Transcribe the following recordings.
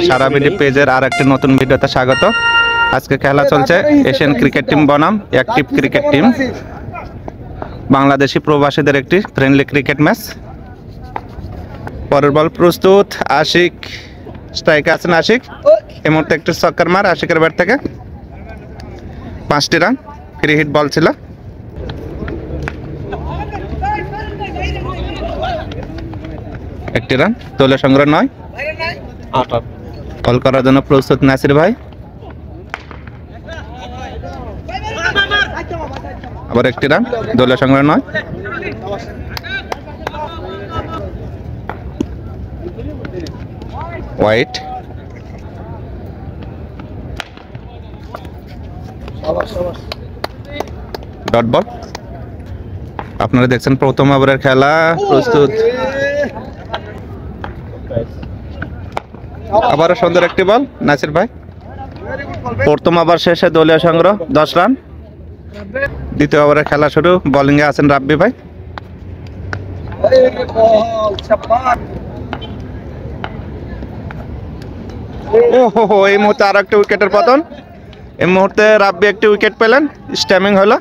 সারা video পেজের আর একটি নতুন ভিডিওতে স্বাগত। আজকে খেলা চলছে এশিয়ান ক্রিকেট টিম বনাম অ্যাক্টিভ ক্রিকেট টিম, বাংলাদেশি প্রবাসীদের একটি ফ্রেন্ডলি ক্রিকেট ম্যাচ। পরের বল প্রস্তুত, আশিক স্ট্রাইকে আছেন। আশিক এই মুহূর্তে একটি ছক্কার মার আশিকের ব্যাট থেকে, 5টি রান, ফ্রি হিট বল ছিল। একটি রান, দলীয় সংগ্রহ 9। বল করার জন্য প্রস্তুত নাসির ভাই। আবার একটি রান, দলীয় সংগ্রহ 9। White, dot ball. আপনারা দেখছেন প্রথম ওভারের খেলা। প্রস্তুত, আবারও সুন্দর একটি বল নাসির ভাই। প্রথম ওভার শেষে দলীয় সংগ্রহ 10 রান। দ্বিতীয় ওভারের খেলা শুরু, বোলিংয়ে আছেন রাব্বি ভাই। ওহো, এই মুহূর্তে আর একটা উইকেটের পতন। এই মুহূর্তে রাব্বি একটি উইকেট পেলেন, স্ট্যাম্পিং হলো।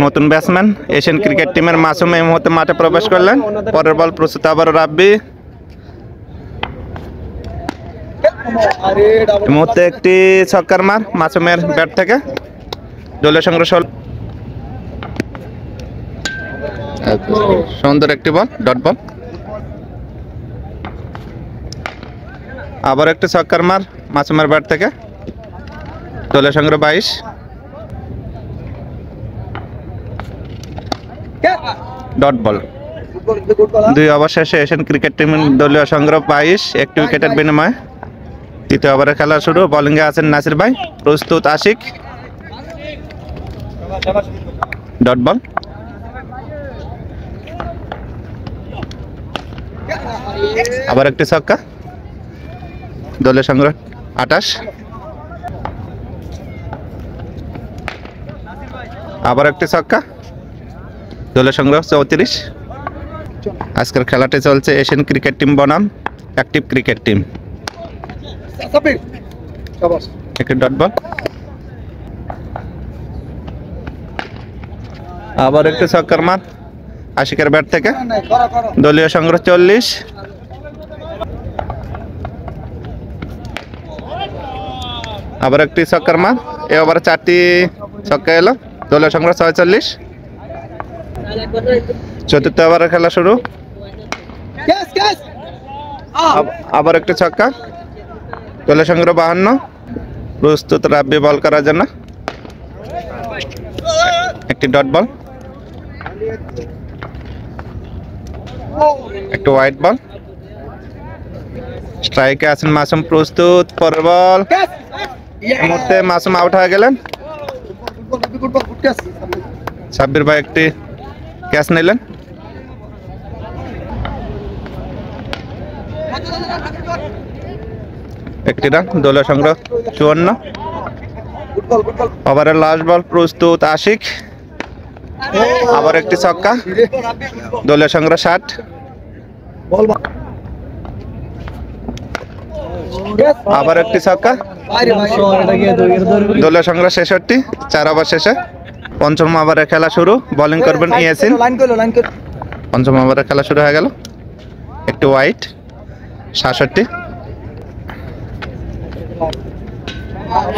নতুন ব্যাটসম্যান এশিয়ান ক্রিকেট টিমের মাসুম এই মুহূর্তে মাঠে প্রবেশ করলেন। পরের বল প্রস্তুত, আবারও রাব্বি। এই মুহূর্তে একটি ছক্কার মার মাসুমের ব্যাট থেকে, দলীয় সংগ্রহ। সুন্দর একটি বল, ডট বল। আবার একটি ছক্কার মার মাসুমের ব্যাট থেকে, দলীয় সংগ্রহ 22। Dot ball. 2 ওভার শেষে এশিয়ান ক্রিকেট টিমের দলীয় সংগ্রহ 22, একটি উইকেটের বিনিময়ে। তৃতীয় ওভারের খেলা শুরু, বোলিংয়ে আছেন নাসির ভাই। প্রস্তুত আশিক, ডট বল। আবার একটি ছক্কা, দলীয় সংগ্রহ 28। আবার একটি ছক্কা, দলীয় সংগ্রহ 34। আজকের খেলাটি চলছে এশিয়ান ক্রিকেট টিম বনাম অ্যাক্টিভ ক্রিকেট টিম। একটি ডট বল। আবার একটি ছক্কার মার আশিকের ব্যাট থেকে, দলীয় সংগ্রহ 40। আবার একটি ছক্কার মার, এ ওভারে 4টি ছক্কা এলো, দলীয় সংগ্রহ 46। চতুর্থ ওভারের খেলা শুরু, আবার একটি ছক্কা, দলীয় সংগ্রহ 52। প্রস্তুত রাব্বি বল করার জন্য, একটি ডট বল, একটি হোয়াইট বল। স্ট্রাইকে আছেন মাসুম। প্রস্তুত, পরের বল। এই মুহূর্তে মাসুম আউট হয়ে গেলেন। সাব্বির ভাই একটি ক্যাচ নিলেন। একটি রান, দলীয় সংগ্রহ 54। ওভারের লাস্ট বল, প্রস্তুত আশিক। আবার একটি ছক্কা, দলীয় সংগ্রহ 60। আবার একটি ছক্কা, দলীয় সংগ্রহ 66। 4 ওভার শেষে পঞ্চম ওভারের খেলা শুরু, বোলিং করবেন ইয়াসিন। পঞ্চম ওভারের খেলা শুরু হয়ে গেল। একটি হোয়াইট, 67।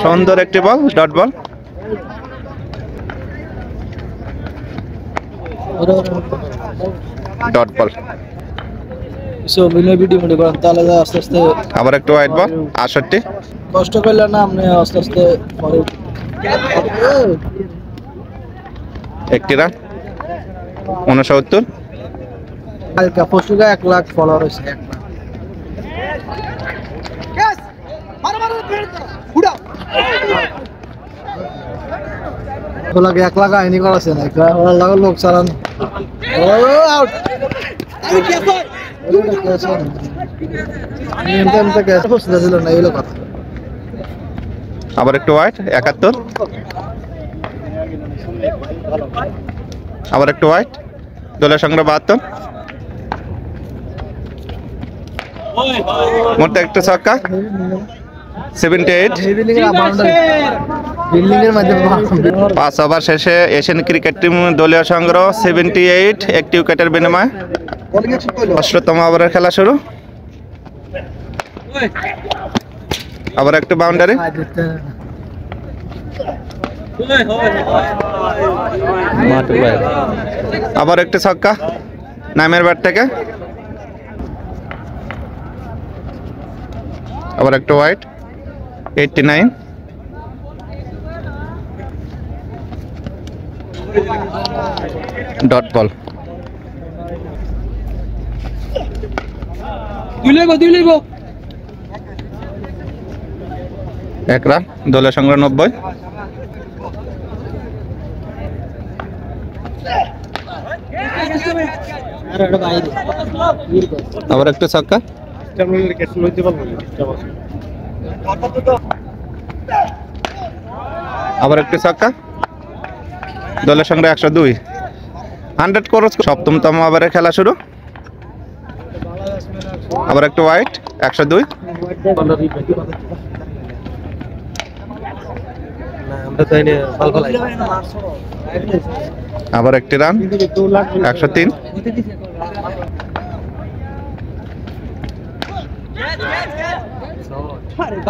সুন্দর একটি বল, ডট বল। Dot ball. আস্তে আস্তে আবার একটু হোয়াইট বল, 68। কষ্ট করলে না আপনি আস্তে আস্তে একটি রান, 69। কালকে পরশুকে 1 লাখ ফলোয়ার হয়েছে। 1 লাখ আইনি করাছে না, লোক চালান। আবার একটু হোয়াইট, 71। আবার একটু হোয়াইট, দলের সংগ্রহ 72। মুহূর্তে একটা ছক্কা 78। বিল্ডিং এর মধ্যে 5 ওভার শেষে এশিয়ান ক্রিকেট টিম দলীয় সংগ্রহ 78, একটি উইকেটের বিনিময়ে। 8তম ওভারের খেলা শুরু। আবার একটু বাউন্ডারি, আবার একটু ছক্কা নামের ব্যাট থেকে। আবার একটু ওয়াইড 89। Dot ball. এক রান, দলীয় সংগ্রহ 90। আবার একটু ছক্কা, আবার একটু ছক্কা, দলের সঙ্গে 102, 100 ক্রস। 7তম ওভারে খেলা শুরু। আবার একটু ওয়াইড 102। আবার একটি রান 103।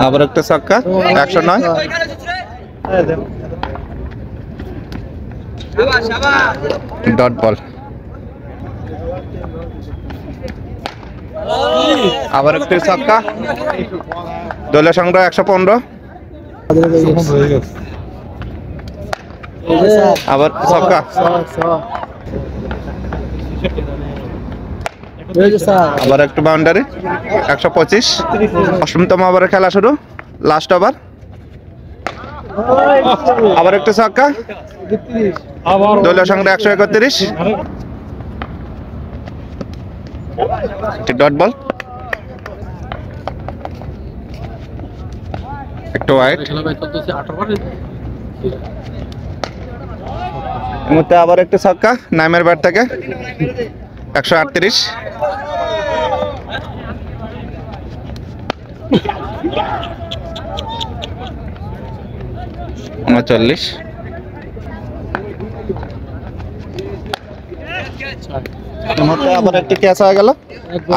আবার একটা ছক্কা 109। Dot ball. আবার একটি ছক্কা, দলীয় সংগ্রহ 115। আবার ছক্কা, আবার একটু বাউন্ডারি 125। 8তম ওভারে খেলা শুরু, লাস্ট ওভার। আবার একটু ছক্কা, দলীয় সংগ্রহ 131। ডট বল, একটু ওয়াইড। মুহূর্তে আবার একটু ছক্কা নামের ব্যাট থেকে 138। উনচল্লিশ। মুহূর্তে আবার একটি ক্যাচ হয়ে গেল,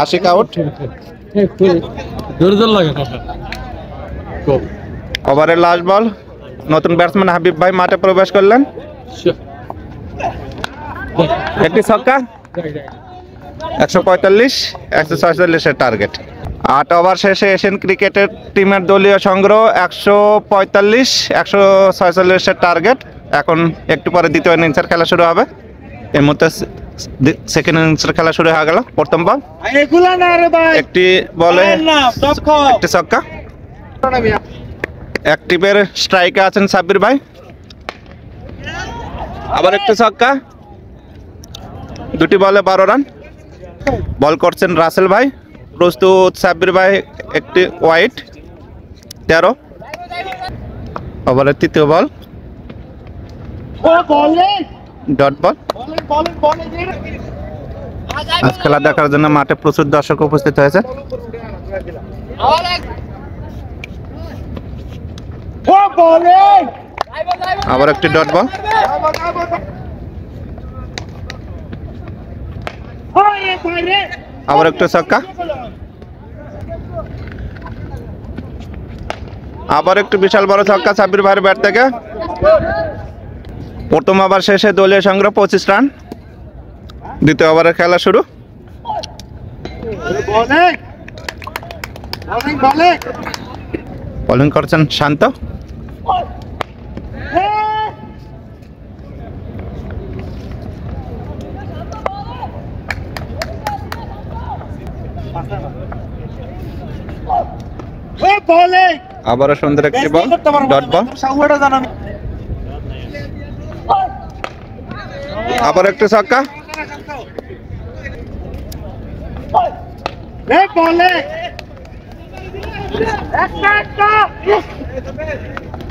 80 আউট। ওভারের লাস্ট বল, নতুন ব্যাটসম্যান হাবিব ভাই মাঠে প্রবেশ করলেন। একটি ছক্কা 145, 146 টার্গেট। 8 ওভার শেষে এশিয়ান ক্রিকেটের টিমের দলীয় সংগ্রহ 145, 146 টার্গেট। এখন একটু পরে দ্বিতীয় ইনিংসের খেলা শুরু হবে। এই মুহূর্তে সেকেন্ড ইনিংসের খেলা শুরু হয়ে গেল। প্রথম বল, একটি বলে একটি ছক্কা। অ্যাক্টিভের স্ট্রাইকে আছেন সাব্বির ভাই। আবার একটু ছক্কা, দুটি বলে 12 রান। বল করছেন রাসেল ভাই, প্রস্তুত সাব্বির ভাই। একটি ওয়াইড 13। ওভারের তৃতীয় বল, ডট বল। আজ খেলা দেখার জন্য মাঠে প্রচুর দর্শক উপস্থিত হয়েছে। আবার একটি ডট বল। আবার একটু ছক্কা, আবার একটু বিশাল বড় ছক্কা সাব্বির ভাইয়ের ব্যাট থেকে। প্রথম ওভার শেষে দলীয় সংগ্রহ 25 রান। দ্বিতীয় ওভারের খেলা শুরু। বোলিং করছেন শান্ত। আবারও সুন্দর একটি বল, ডট বল। আবার একটু ছক্কা,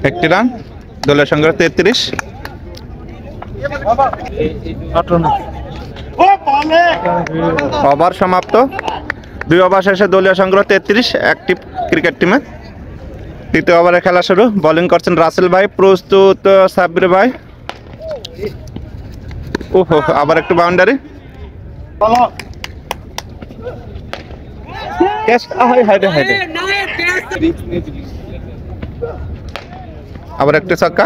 একটি রান। দলের সংগ্রহ 33। ওভার সমাপ্ত। 2 ওভার শেষে দলীয় সংগ্রহ 33 অ্যাক্টিভ ক্রিকেট টিমে। তৃতীয় ওভারে খেলা শুরু। বোলিং করছেন রাসেল ভাই, প্রস্তুত সাব্বির ভাই। ওহো, আবার একটু বাউন্ডারি। আবার একটু ছক্কা,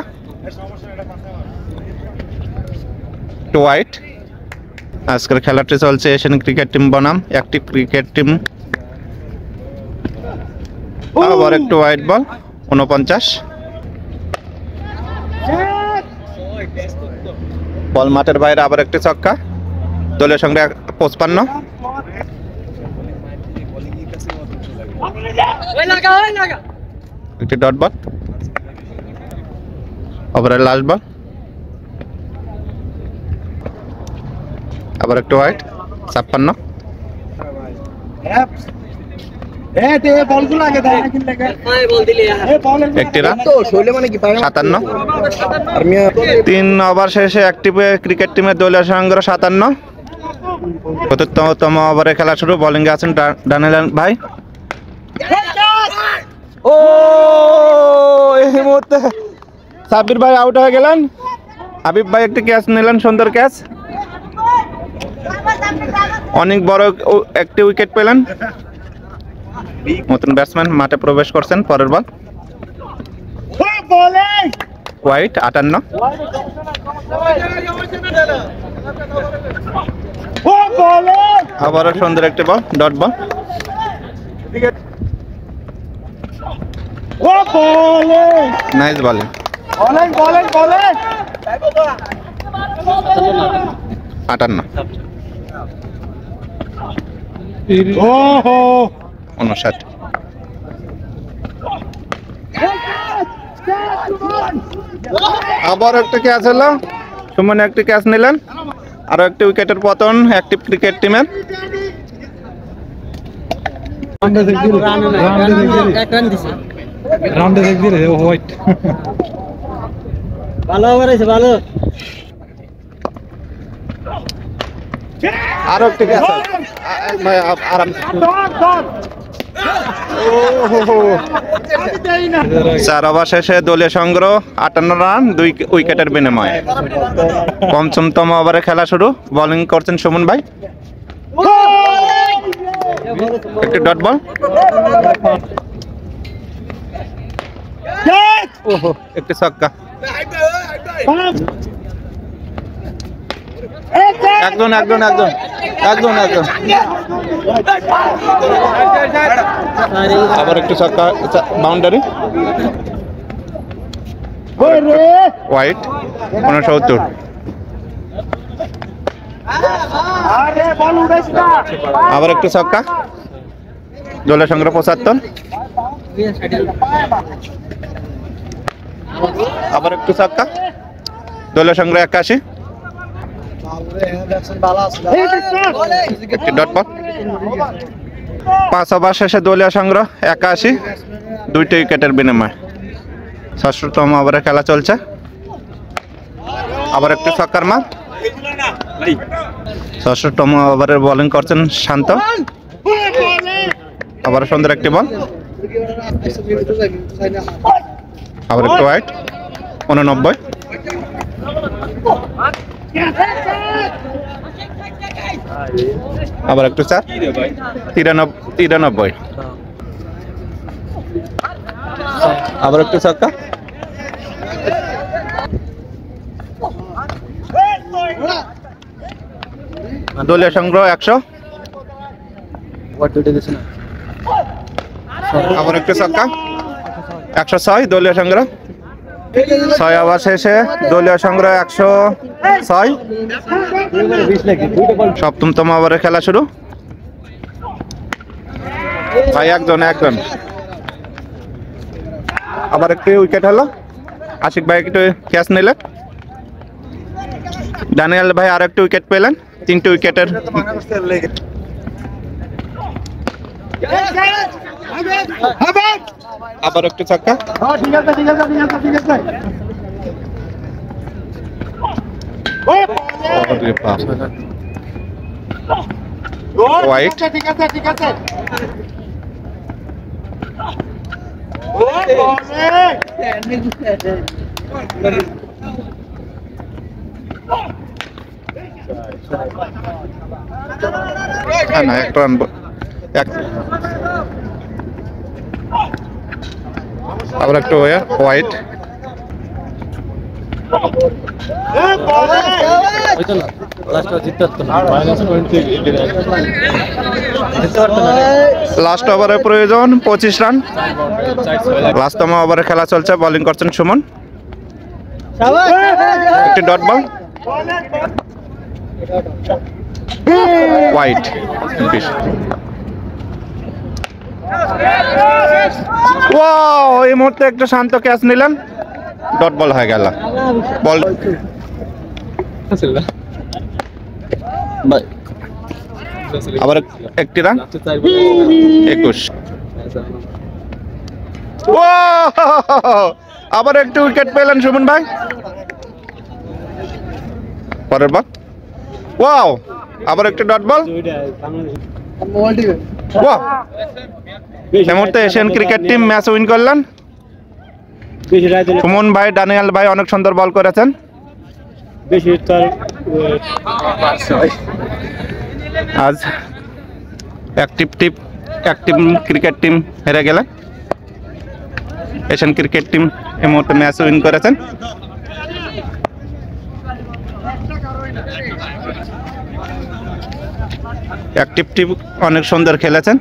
টু ওয়াইড। আজকের খেলাটি চলছে এশিয়ান ক্রিকেট টিম বনাম অ্যাক্টিভ ক্রিকেট টিম। আবার একটু ওয়াইড বল, 49। বল মাঠের বাইরে, আবার একটি ছক্কা। দলীয় সংগ্রহ 55। একটি ডট বল, ওভারের লাস্ট বল। আবার একটু ওয়াইড, 56। একটি রান, 57। 3 ওভার শেষে অ্যাক্টিভ ক্রিকেট টিমের দলীয় সংগ্রহ 57। 74তম ওভারে খেলা শুরু। বোলিং এ আছেন ডানিয়েল ভাই। ও, এই মুহূর্তে সাব্বির ভাই আউট হয়ে গেলেন। হাবিব ভাই একটি ক্যাচ নিলেন, সুন্দর ক্যাচ। অনেক বড় একটি উইকেট পেলেন। নতুন ব্যাটসম্যান মাঠে প্রবেশ করছেন। পরের বল, ওয়াইড, 58। আবারও সুন্দর একটি বল, ডট বল। Nice bowling. 58। 59। আবার একটা ক্যাচ হলো, সুমন একটি ক্যাচ নিলেন। আরো একটি উইকেটের পতন অ্যাক্টিভ ক্রিকেট টিমের। আরো একটি ক্যাচ, আরাম। 4 ওভার শেষে দলীয় সংগ্রহ 58 রান 2 উইকেটের বিনিময়ে। ৫মতম ওভারে খেলা শুরু। বোলিং করছেন সুমন ভাই। একটি ডট বল, ওহো, একটি ছক্কা। একজন। আবার একটু ছক্কা, বাউন্ডারি, ওয়াইড, 69। আবার একটু ছক্কা। দলের সংগ্রহ 75। আবার একটু ছক্কা। দলের সংগ্রহ 81। একটি ডট বল। 5 ওভার শেষে দলীয় সংগ্রহ 81, 2টি উইকেটের বিনিময়ে। ৬৬তম ওভারে খেলা চলছে। আবার একটি ছক্কার মার। ৬৬তম ওভারের বোলিং করছেন শান্ত। আবার সুন্দর একটি বল, আবার একটু ওয়াইড, 89। আবার একটু 4, 93। আবার একটু ছক্কা। দলীয় সংগ্রহ 100। আবার একটু ছক্কা, 106 দলীয় সংগ্রহ। 6 ওভার শেষে দলীয় সংগ্রহ 106। 7তম ওভারে খেলা শুরু। ভাই একজন। আবার একটু উইকেট হলো। আশিক ভাই একটু ক্যাচ নিলেন। ডানিয়েল ভাই আর একটু উইকেট পেলেন। 3টি উইকেটের। আবার একটু ছক্কা। ওয়াইড, না একটা রান আবার একটা হোয়াইট লাস্ট ওভারের প্রয়োজন 25 রান। লাস্টতম ওভারে খেলা চলছে, বোলিং করছেন সুমন। একটি ডট বল, হোয়াইট। ওয়াও, এই মুহূর্তে একটা শান্ত ক্যাচ নিলেন, ডট বল হয়ে গেল। বল আবার একটি রান, 21। আবার একটু উইকেট পেলেন সুমন ভাই। পরের বল, ওয়াও, আবার একটি ডট বল। ওয়াও, এই মুহূর্তে Asian cricket team match win করলেন। সুমন ভাই, ডানিয়াল ভাই অনেক সুন্দর বল করেছেন। আজ অ্যাক্টিভ ক্রিকেট টিম হেরে গেলে এশিয়ান ক্রিকেট টিম এই মুহূর্তে ম্যাচ উইন করেছেন। অ্যাক্টিভ টিম অনেক সুন্দর খেলেছেন,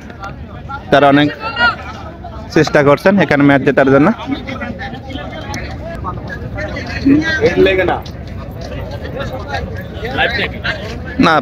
তারা অনেক চেষ্টা করছেন এখানে ম্যাচ জেতার জন্য। না